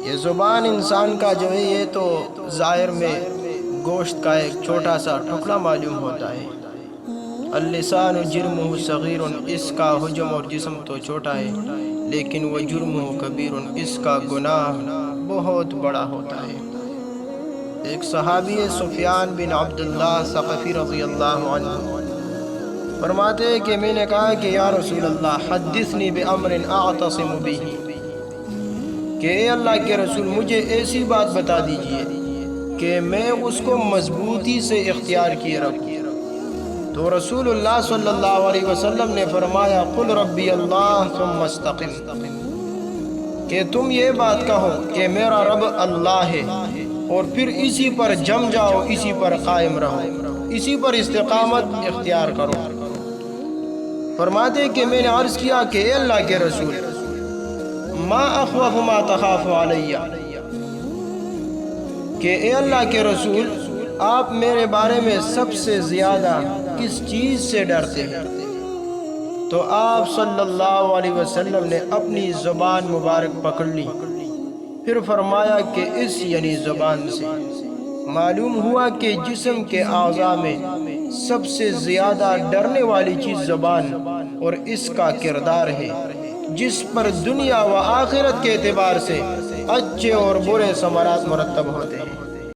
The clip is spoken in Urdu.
یہ زبان انسان کا جو ہے یہ تو ظاہر میں گوشت کا ایک چھوٹا سا ٹکڑا معلوم ہوتا ہے۔ اللسان جرمہ صغیر، اس کا حجم اور جسم تو چھوٹا ہے، لیکن وہ جرمہ کبیر، اس کا گناہ بہت بڑا ہوتا ہے۔ ایک صحابی سفیان بن عبداللہ ثقفی رضی اللہ عنہ فرماتے ہیں کہ میں نے کہا کہ یا رسول اللہ حدثنی بامر اعتصم بہ، کہ اے اللہ کے رسول مجھے ایسی بات بتا دیجئے کہ میں اس کو مضبوطی سے اختیار کیے رکھوں۔ تو رسول اللہ صلی اللہ علیہ وسلم نے فرمایا قل ربی اللہ ثم استقم، کہ تم یہ بات کہو کہ میرا رب اللہ ہے، اور پھر اسی پر جم جاؤ، اسی پر قائم رہو، اسی پر استقامت اختیار کرو۔ فرماتے کہ میں نے عرض کیا کہ اے اللہ کے رسول ما اخوف ما تخاف علیہ، کہ اے اللہ کے رسول آپ میرے بارے میں سب سے زیادہ کس چیز سے ڈرتے ہیں؟ تو آپ صلی اللہ علیہ وسلم نے اپنی زبان مبارک پکڑ لی، پھر فرمایا کہ اس یعنی زبان سے معلوم ہوا کہ جسم کے اعضاء میں سب سے زیادہ ڈرنے والی چیز زبان اور اس کا کردار ہے، جس پر دنیا و آخرت کے اعتبار سے اچھے اور برے ثمرات مرتب ہوتے ہیں۔